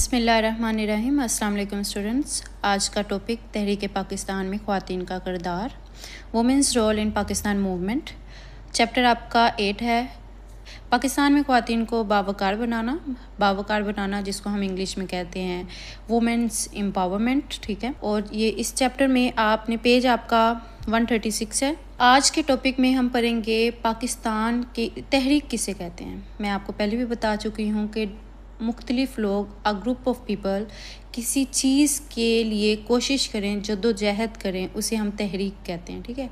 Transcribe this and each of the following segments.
बिस्मिल्लाहिर्रहमानिर्रहीम। अस्सलाम वालेकुम स्टूडेंट्स। आज का टॉपिक तहरीक पाकिस्तान में ख़वातीन का किरदार, women's role in Pakistan movement. Chapter आपका 8 है। पाकिस्तान में ख़वातीन को बावकार बनाना जिसको हम इंग्लिश में कहते हैं वुमेंस एम्पावरमेंट, ठीक है। और ये इस चैप्टर में आपने पेज आपका 136 है। आज के टॉपिक में हम पढ़ेंगे पाकिस्तान की तहरीक किसे कहते हैं। मैं आपको पहले भी बता चुकी हूँ कि मुख्तलिफ़ लोग, अ ग्रुप ऑफ पीपल किसी चीज़ के लिए कोशिश करें, जद्दोजहद करें, उसे हम तहरीक कहते हैं, ठीक है।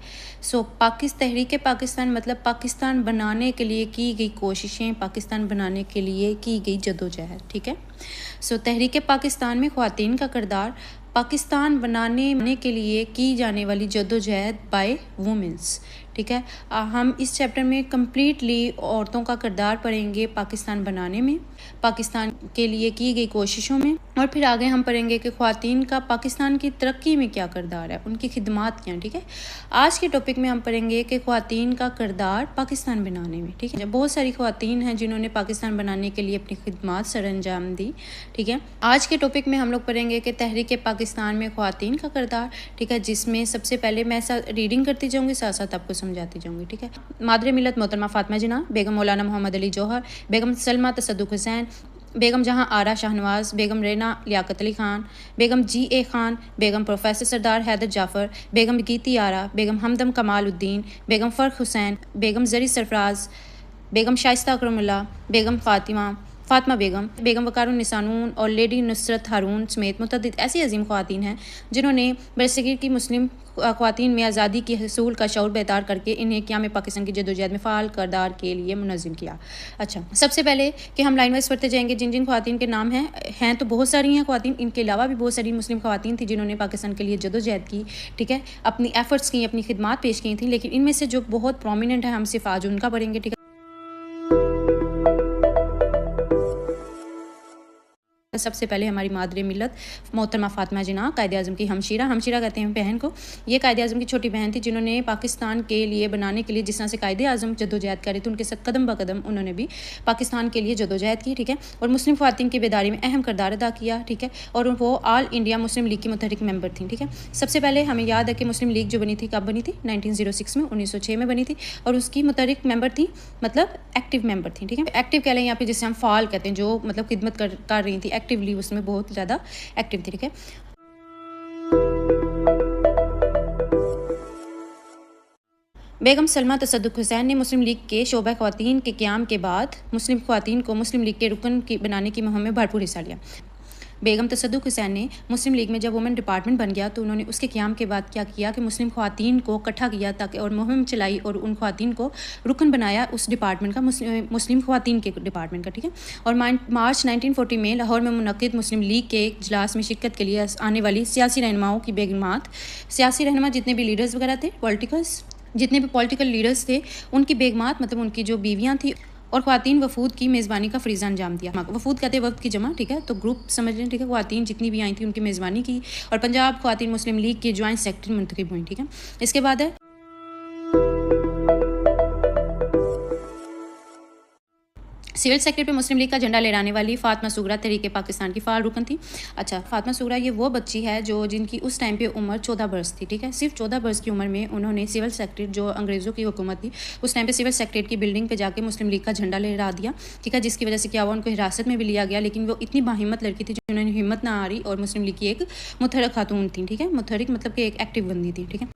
तहरीक पाकिस्तान मतलब पाकिस्तान बनाने के लिए की गई कोशिशें, पाकिस्तान बनाने के लिए की गई जद्दोजहद, ठीक है। तहरीक पाकिस्तान में ख़वातीन का किरदार, पाकिस्तान बनाने के लिए की जाने वाली जद्दोजहद बाय वुमेंस, ठीक है। हम इस चैप्टर में कम्प्लीटली औरतों का किरदार पढ़ेंगे पाकिस्तान बनाने में, पाकिस्तान के लिए की गई कोशिशों में, और फिर आगे हम पढ़ेंगे कि ख़वातीन का पाकिस्तान की तरक्की में क्या किरदार है, उनकी खिदमात क्या, ठीक है। आज के टॉपिक में हम पढ़ेंगे कि ख़वातीन का किरदार पाकिस्तान बनाने में, ठीक है। बहुत सारी ख़वातीन हैं जिन्होंने पाकिस्तान बनाने के लिए अपनी खिदमात सरअंजाम दी, ठीक है। आज के टॉपिक में हम लोग पढ़ेंगे कि तहरीक पाकिस्तान में ख़वातीन का किरदार, ठीक है, जिसमें सबसे पहले मैं रीडिंग करती जाऊँगी, साथ साथ आपको समझाती जाऊँगी, ठीक है। मादर मिलत मोहतरमा फ़ातिमा जिन्ना, बेगम मौलाना मोहम्मद अली जौहर, बेगम सलमा तसद्दुक़ हुसैन, बेगम जहां आरा शाहनवाज, बेगम रेना लियाकत अली ख़ान, बेगम जी.ए. ख़ान, बेगम प्रोफेसर सरदार हैदर जाफ़र, बेगम गीती आरा, बेगम हमदम कमालुद्दीन, बेगम फ़र्ख हुसैन, बेगम ज़री सरफराज, बेगम शाइस्ता अकरमुल्ला, बेगम फ़ातिमा बेगम, बेगम वक़ारुन्निसा नून और लेडी नुसरत हारून समेत मुतअद्दिद ऐसी अजीम ख़वातीन हैं जिन्होंने बरसगीर की मुस्लिम ख़वातीन में आज़ादी की हसूल का शऊर बेदार करके इन्हें क़याम पाकिस्तान की जद्दोजहद में फ़ाल किरदार के लिए मुनज़्ज़म किया। अच्छा, सबसे पहले कि हम लाइन वाइज पढ़ते जाएंगे जिन जिन ख़वातीन के नाम हैं तो बहुत सारी हैं ख़वातीन, इनके अलावा भी बहुत सारी मुस्लिम ख़वातीन थी जिन्होंने पाकिस्तान के लिए जद्दोजहद की, ठीक है, अपनी एफ़र्ट्स की, अपनी खिदमात पेश की थी, लेकिन इनमें से जो बहुत प्रोमिनेंट है हम सिर्फ आज उनका पढ़ेंगे, ठीक है। सबसे पहले हमारी मादर मिलत मोहतरमा फ़ातिमा जिन्ना, कायद-ए-आज़म की हमशीरा कहते हैं बहन को। ये कायद-ए-आज़म की छोटी बहन थी जिन्होंने पाकिस्तान के लिए बनाने के लिए जिस तरह से कायद-ए-आज़म जद्दोजहद कर रहे थे, उनके साथ कदम ब कदम उन्होंने भी पाकिस्तान के लिए जद्दोजहद की, ठीक है। और मुस्लिम ख़वातीन की बेदारी में अहम किरदार अदा किया, ठीक है। और वो ऑल इंडिया मुस्लिम लीग की मुतहरिक मेंबर थी, ठीक है। सबसे पहले हमें याद है कि मुस्लिम लीग जो बनी थी कब बनी थी, 1906 में, 1906 में बनी थी, और उसकी मुतहरिक मेंबर थी, मतलब एक्टिव मेंबर थी, ठीक है। एक्टिव कह लें यहाँ पे जिसे हम फ़ाल कहते हैं, जो मतलब खिदमत कर रही थी एक्टिवली, उसमें बहुत ज़्यादा एक्टिव थी, ठीक है। बेगम सलमा तसद्दुक़ हुसैन ने मुस्लिम लीग के शोबा ख़वातीन के क़याम के बाद मुस्लिम ख़वातीन को मुस्लिम लीग के रुकन बनाने की मुहिम में भरपूर हिस्सा लिया। बेगम तसद्दुक़ हुसैन ने मुस्लिम लीग में जब वुमेन डिपार्टमेंट बन गया तो उन्होंने उसके क़याम के बाद क्या किया कि मुस्लिम ख़वातीन को इकट्ठा किया ताकि और मुहिम चलाई और उन ख़वातीन को रुकन बनाया उस डिपार्टमेंट का, मुस्लिम ख़वातीन के डिपार्टमेंट का, ठीक है। और मार्च 1940 में लाहौर में मुनक़िद मुस्लिम लीग के एक इजलास में शिरकत के लिए आने वाली सियासी रहनुमाओं की बेगमात, सियासी रहनुमा जितने भी लीडर्स वगैरह थे, जितने भी पॉलिटिकल लीडर्स थे, उनकी बेगमात मतलब उनकी जो बीवियाँ थी और ख़वातीन वफूद की मेज़बानी का फ़रीज़ा अंजाम दिया। वफूद कहते हैं वफ़द की जमा, ठीक है, तो ग्रुप समझ लें, ठीक है। ख़वातीन जितनी भी आई थी उनकी मेज़बानी की और पंजाब ख़वातीन मुस्लिम लीग के जॉइंट सेक्रेटरी मुंतखब हुई, ठीक है। इसके बाद है सिविल सेक्रेटरी पे मुस्लिम लीग का झंडा लहराने वाली फ़ातिमा सुगरा तहरीक पाकिस्तान की फ़ाल रुकन थी। अच्छा, फ़ातिमा सुगरा ये वो बच्ची है जिनकी उस टाइम पे उम्र 14 बरस थी, ठीक है। सिर्फ 14 बरस की उम्र में उन्होंने सिविल सेक्रेटरी, जो अंग्रेज़ों की हुकूमत थी उस टाइम पे, सिविल सेक्रेटरी की बिल्डिंग पे जाके मुस्लिम लीग का झंडा लहरा दिया, ठीक है। जिसकी वजह से क्या हुआ, उनको हिरासत में भी लिया गया, लेकिन वो इतनी बाहिम्मत लड़की थी जिन्होंने हिम्मत ना हारी और मुस्लिम लीग की एक मुतहरिक खातून थी, ठीक है। मुतहरिक मतलब कि एक एक्टिव बंदी थी, ठीक है।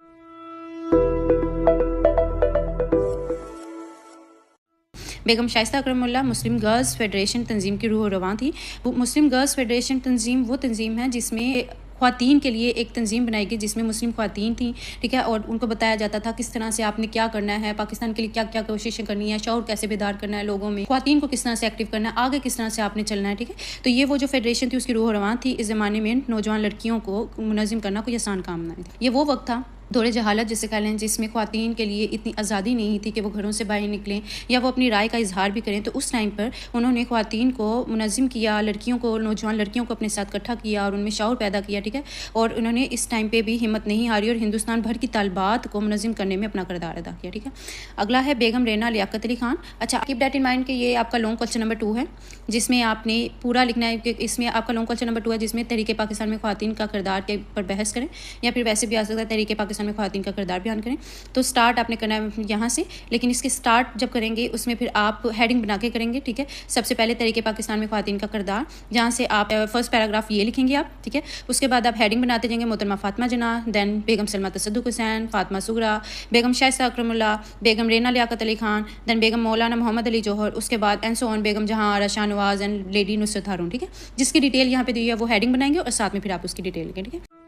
बेगम शाइस्ता अकरमुल्ला मुस्लिम गर्ल्स फेडरेशन तंजीम की रूह रवां थी। मुस्लिम गर्ल्स फेडरेशन तंजीम वो तंजीम है जिसमें ख़वातीन के लिए एक तंजीम बनाई गई जिसमें मुस्लिम ख़वातीन थी, ठीक है। और उनको बताया जाता था किस तरह से आपने क्या करना है, पाकिस्तान के लिए क्या क्या कोशिशें करनी है, शऊर कैसे बेदार करना है लोगों में, ख़वातीन को किस तरह से एक्टिव करना है, आगे किस तरह से आपने चलना है, ठीक है। तो ये वो जो फेडरेशन थी उसकी रूह रवां थी। इस ज़माने में नौजवान लड़कियों को मुनज़्ज़म करना कोई आसान काम नहीं था। ये वो वक्त था दौरे जहालत जिसे कह लें, जिसमें ख़वातीन के लिए इतनी आज़ादी नहीं थी कि वो घरों से बाहर निकलें या वो अपनी राय का इजहार भी करें। तो उस टाइम पर उन्होंने ख़वातीन को मुनज़्ज़म किया, लड़कियों को, नौजवान लड़कियों को अपने साथ इकट्ठा किया और उनमें शऊर पैदा किया, ठीक है। और उन्होंने इस टाइम पर भी हिम्मत नहीं हारी और हिंदुस्तान भर की तालबात को मुनज़्ज़म करने में अपना किरदार अदा किया, ठीक है। अगला है बेगम रेना लियाकत अली ख़ान। अच्छा, कीप दैट इन माइंड कि ये आपका लॉन्ग क्वेश्चन नंबर 2 है, जिसमें आपने पूरा लिखना है कि इसमें आपका लॉन्ग क्वेश्चन नंबर 2 है, जिसमें तहरीक पाकिस्तान में ख़वातीन का किरदार के पर बहस करें, या फिर वैसे भी आ सकता है तहरीक पाकिस्तान में ख़वातीन का किरदार बयान करें। तो स्टार्ट आपने करना है यहाँ से, लेकिन इसके स्टार्ट जब करेंगे उसमें फिर आप हेडिंग बना के करेंगे, ठीक है। सबसे पहले तहरीक पाकिस्तान में ख़वातीन का किरदार, जहाँ से आप फर्स्ट पैराग्राफ ये लिखेंगे आप, ठीक है। उसके बाद आप हेडिंग बनाते जाएंगे मोहतरमा फ़ातिमा जना, दैन बेगम सलमा तसद्दुक़ हुसैन, फ़ातिमा सुगरा, बेगम शाइस्ता अकरमुल्लाह, बेगम रेना लियाकत अली ख़ान, दैन बेगम मौलाना मोहम्मद अली जौहर, उसके बाद एंड सो ऑन बेगम जहाँ आरा शाहनवाज़ एंड लेडी नुसरत हारून, ठीक है। जिसकी डिटेल यहाँ पे दी है वो हेडिंग बनाएंगे और साथ में फिर आप उसकी डिटेल लिखेंगे, ठीक है।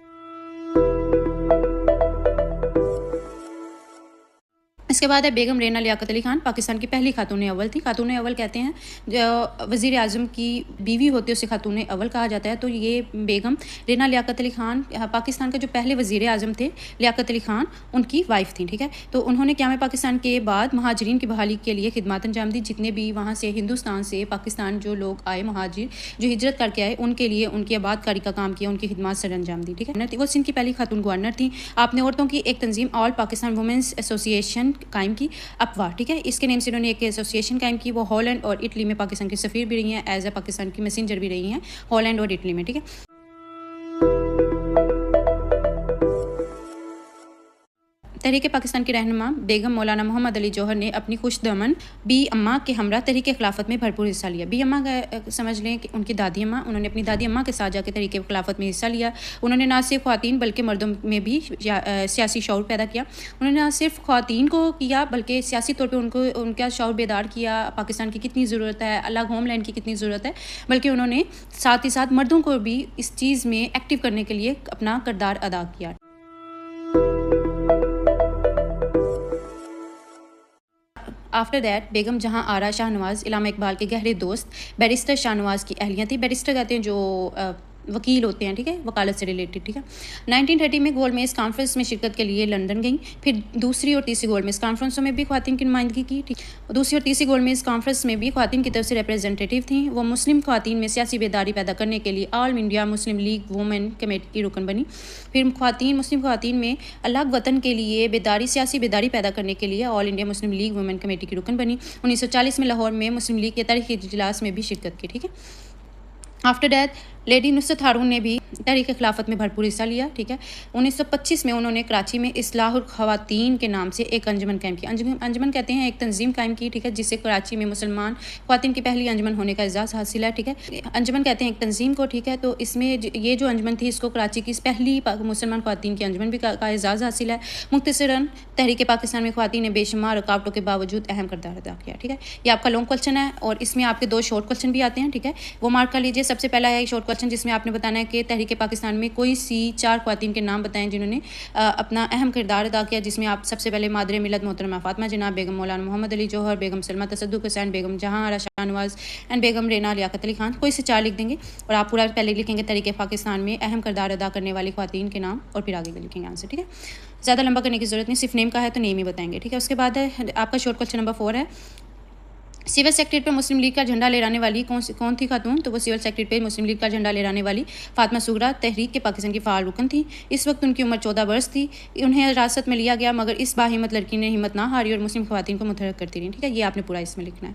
इसके बाद है बेगम रेना लियाकत अली ख़ान, पाकिस्तान की पहली खातून अव्वल थी। खातून अव्वल कहते हैं जो वज़ीर आज़म की बीवी होती है उसे खातून अव्वल कहा जाता है। तो ये बेगम रेना लियाकत अली ख़ान पाकिस्तान के जो पहले वज़ीर आज़म थे लियाकत अली ख़ान, उनकी वाइफ थी, ठीक है। तो उन्होंने क़याम पाकिस्तान के बाद महाजरीन की बहाली के लिए खिदमत अंजाम दी। जितने भी वहाँ से हिंदुस्तान से पाकिस्तान जो लोग आए, महाजिर जो हिजरत करके आए, उनके लिए उनकी आबादकारी का काम किया, उनकी खिदमत सर अंजाम दी, ठीक है। वो सिंध की पहली खातून गवर्नर थी। आपने औरतों की एक तंजीम ऑल पाकिस्तान वुमेंस एसोसिएशन कायम की, अपवा, ठीक है। इसके नेम से उन्होंने एक एसोसिएशन कायम की। वो हॉलैंड और इटली में पाकिस्तान की सफ़ीर भी रही हैं, एज ए पाकिस्तान की मैसेंजर भी रही हैं हॉलैंड और इटली में, ठीक है। तहरीक पाकिस्तान की रहनुमा बेगम मौलाना मोहम्मद अली जौहर ने अपनी खुशदमन बी अम्मा के हमरा तहरीक खिलाफत में भरपूर हिस्सा लिया। बी अम्मा का समझ लें कि उनकी दादी अम्मा, उन्होंने अपनी दादी अम्मा के साथ जाकर तहरीक खिलाफत में हिस्सा लिया। उन्होंने ना सिर्फ ख़वातीन बल्कि मर्दों में भी सियासी शऊर पैदा किया। उन्होंने ना सिर्फ ख़वातीन को किया बल्कि सियासी तौर पर उनको उनका शऊर बेदार किया, पाकिस्तान की कितनी ज़रूरत है, अलग होमलैंड की कितनी ज़रूरत है, बल्कि उन्होंने साथ ही साथ मर्दों को भी इस चीज़ में एक्टिव करने के लिए अपना किरदार अदा किया। आफ्टर दैट बेगम जहाँ आरा शाहनवाज़ इलामा इकबाल के गहरे दोस्त बैरिस्टर शाहनवाज़ की अहलिया थी। बैरिस्टर कहते हैं जो वकील होते हैं, ठीक है, वकालत से रिलेटेड, ठीक है। 1930 में गोल्ड मेज़ कॉन्फ्रेंस में शिरकत के लिए लंदन गई। फिर दूसरी और तीसरी गोल्ड मेज़ कॉन्फ्रेंसों में भी ख़वातीन की नुमाइंदगी की, ठीक। दूसरी और तीसरी गोल्ड मेज़ कॉन्फ्रेंस में भी ख़वातीन की तरफ से रिप्रेजेंटेटिव थी। वो मुस्लिम ख़वातीन में सियासी बेदारी पैदा करने के लिए all India Muslim league women committee की रुकन बनी। फिर मुस्लिम ख़वातीन में अलग वतन के लिए बेदारी, सियासी बेदारी पैदा करने के लिए all India Muslim league women committee की रुकन बनी। 1940 में लाहौर में मुस्लिम लीग के तारीख़ी इजलास में भी शिरकत की, ठीक है। आफ्टर डेथ लेडी नुसरत हारून ने भी तहरीक खिलाफत में भरपूर हिस्सा लिया, ठीक है। 1925 में उन्होंने कराची में इस्लाहुल ख़वातीन के नाम से एक अंजमन कायम की। अंजमन कहते हैं एक तंजीम कायम की, ठीक है, जिससे कराची में मुसलमान ख़वातीन की पहली अंजमन होने का एजाज़ हासिल है, ठीक है। अंजमन कहते हैं एक तंजीम को, ठीक है। तो इसमें ये जो अंजमन थी इसको कराची की पहली मुसलमान ख़वातीन की अंजमन भी का एजाज़ हासिल है। मुख्तसरन तहरीक पाकिस्तान में ख़वातीन ने बेशुमार रुकावटों के बावजूद अहम किरदार अदा किया, ठीक है। ये आपका लॉन्ग क्वेश्चन है और इसमें आपके 2 शॉर्ट क्वेश्चन भी आते हैं, ठीक है। वो मार्क कर लीजिए। सबसे पहला है शॉर्ट क्वेश्चन जिसमें आपने बताना है कि तहरीक पाकिस्तान में कोई सी 4 ख़वातीन के नाम बताएं जिन्होंने अपना अहम किरदार अदा किया, जिसमें आप सबसे पहले मादर मिलत मोहतरमा फ़ातिमा जना, बेगम मौलाना मोहम्मद अली जौहर, बेगम सलमा तसद्दुक़ हुसैन, बेगम जहाँ आरा शाहनवाज़ एंड बेगम रेना लियाकत अली ख़ान। कोई से 4 लिख देंगे और आप पूरा पहले लिखेंगे तहरीक पाकिस्तान में अहम किरदार अदा करने वाली ख़वातीन के नाम और फिर आगे लिखेंगे आंसर, ठीक है। ज़्यादा लंबा करने की ज़रूरत नहीं, सिर्फ नेम का है तो नेम ही बताएंगे, ठीक है। उसके बाद है आपका शॉर्ट क्वेश्चन नंबर 4 है सिविल सेक्रेटरी पर मुस्लिम लीग का झंडा लहराने वाली कौन थी खातून? तो वो सिविल सेक्रेटरी पर मुस्लिम लीग का झंडा लहराने वाली फ़ातिमा सुगरा तहरीक के पाकिस्तान की फ़ाल रुकन थी। इस वक्त उनकी उम्र 14 वर्ष थी। उन्हें हिरासत में लिया गया मगर इस बाहिम्मत लड़की ने हिम्मत ना हारी और मुस्लिम ख़वातीन को मुतहर्रिक करती रही, ठीक है। ये आपने पूरा इसमें लिखना है।